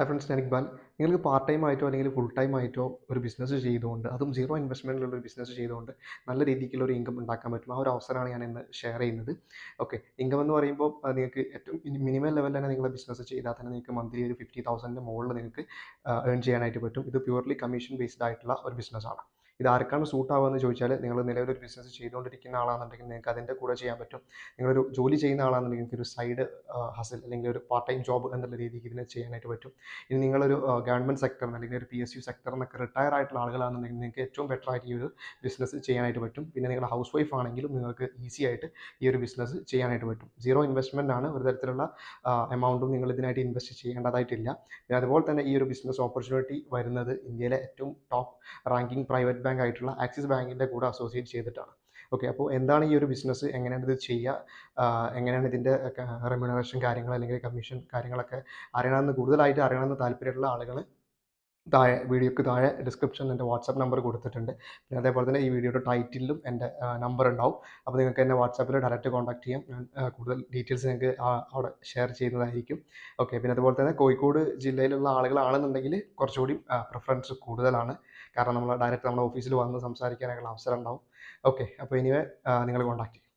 Hi friends, ഞാൻ ഇക്ബാൽ. നിങ്ങൾക്ക് part time ആയിട്ടോ അല്ലെങ്കിൽ ഫുൾ ടൈം ആയിട്ടോ ഒരു ബിസിനസ് ചെയ്തുകൊണ്ട്, അതും സീറോ ഇൻവെസ്റ്റ്മെൻറ്റിലുള്ള ഒരു ബിസിനസ് ചെയ്തുകൊണ്ട് നല്ല രീതിക്കുള്ള ഒരു ഇൻകം ഉണ്ടാക്കാൻ പറ്റും. ആ ഒരു അവസരമാണ് ഞാൻ ഇന്ന് ഷെയർ ചെയ്യുന്നത്. ഓക്കെ, ഇൻകം എന്ന് പറയുമ്പോൾ നിങ്ങൾക്ക് ഏറ്റവും മിനിമം ലെവലിൽ തന്നെ നിങ്ങൾ ബിസിനസ് ചെയ്താൽ തന്നെ നിങ്ങൾക്ക് മന്ത്ലി ഒരു 50,000 മുകളിൽ നിങ്ങൾക്ക് ഏൺ ചെയ്യാനായിട്ട് പറ്റും. ഇത് പ്യൂർലി കമ്മീഷൻ ബേസ്ഡ് ആയിട്ടുള്ള ഒരു ബിസിനസ്സാണ്. ഇത് ആർക്കാണ് സൂട്ട് ആവുക എന്ന് ചോദിച്ചാൽ, നിങ്ങൾ നിലവിലൊരു ബിസിനസ് ചെയ്തുകൊണ്ടിരിക്കുന്ന ആളാണെന്നുണ്ടെങ്കിൽ നിങ്ങൾക്ക് അതിൻ്റെ കൂടെ ചെയ്യാൻ പറ്റും. നിങ്ങളൊരു ജോലി ചെയ്യുന്ന ആളാണെന്നുണ്ടെങ്കിൽ നിങ്ങൾക്ക് ഒരു സൈഡ് ഹസിൽ അല്ലെങ്കിൽ ഒരു പാർട്ട് ടൈം ജോബ് എന്നുള്ള രീതിക്ക് ഇതിനെ ചെയ്യാനായിട്ട് പറ്റും. ഇനി നിങ്ങളൊരു ഗവൺമെൻറ് സെക്ടറിൽ അല്ലെങ്കിൽ ഒരു PSU സെക്ടറിൽ നിന്നൊക്കെ റിട്ടയർ ആയിട്ടുള്ള ആളുകളാണെന്നുണ്ടെങ്കിൽ നിങ്ങൾക്ക് ഏറ്റവും ബെറ്റർ ആയിട്ട് ഈ ഒരു ബിസിനസ് ചെയ്യാനായിട്ട് പറ്റും. പിന്നെ നിങ്ങൾ ഹൗസ് വൈഫ് ആണെങ്കിലും നിങ്ങൾക്ക് ഈസി ആയിട്ട് ഈ ഒരു ബിസിനസ് ചെയ്യാനായിട്ട് പറ്റും. സീറോ ഇൻവെസ്റ്റ്മെൻ്റ് ആണ്, ഒരു തരത്തിലുള്ള എമൗണ്ടും നിങ്ങൾ ഇതിനായിട്ട് ഇൻവെസ്റ്റ് ചെയ്യേണ്ടതായിട്ടില്ല. പിന്നെ അതുപോലെ തന്നെ ഈ ഒരു ബിസിനസ് ഓപ്പർച്യൂണിറ്റി വരുന്നത് ഇന്ത്യയിലെ ഏറ്റവും ടോപ്പ് റാങ്കിങ് പ്രൈവറ്റ് ബാങ്ക് ആയിട്ടുള്ള ആക്സിസ് ബാങ്കിൻ്റെ കൂടെ അസോസിയേറ്റ് ചെയ്തിട്ടാണ്. ഓക്കെ, അപ്പോൾ എന്താണ് ഈ ഒരു ബിസിനസ്, എങ്ങനെയാണ് ഇത് ചെയ്യുക, എങ്ങനെയാണ് ഇതിൻ്റെ റെമ്യൂണറേഷൻ കാര്യങ്ങൾ അല്ലെങ്കിൽ കമ്മീഷൻ കാര്യങ്ങളൊക്കെ കൂടുതലായിട്ട് അറിയണമെന്ന് താല്പര്യമുള്ള ആളുകൾ വീഡിയോക്ക് താഴെ ഡിസ്ക്രിപ്ഷനിൽ എൻ്റെ വാട്സാപ്പ് നമ്പർ കൊടുത്തിട്ടുണ്ട്. പിന്നെ അതേപോലെ തന്നെ ഈ വീഡിയോയുടെ ടൈറ്റിലും എൻ്റെ നമ്പർ ഉണ്ടാവും. അപ്പോൾ നിങ്ങൾക്ക് എന്നെ വാട്സാപ്പിൽ ഡയറക്റ്റ് കോൺടാക്ട് ചെയ്യാം. ഞാൻ കൂടുതൽ ഡീറ്റെയിൽസ് നിങ്ങൾക്ക് അവിടെ ഷെയർ ചെയ്യുന്നതായിരിക്കും. ഓക്കെ, പിന്നെ അതുപോലെ തന്നെ കോഴിക്കോട് ജില്ലയിലുള്ള ആളുകളാണെന്നുണ്ടെങ്കിൽ കുറച്ചുകൂടി പ്രിഫറൻസ് കൂടുതലാണ്. കാരണം നമ്മൾ ഡയറക്റ്റ് നമ്മുടെ ഓഫീസിൽ വന്ന് സംസാരിക്കാനുള്ള അവസരം ഉണ്ടാവും. ഓക്കെ, അപ്പോൾ ഇനിവേ നിങ്ങൾ കോൺടാക്ട് ചെയ്യും.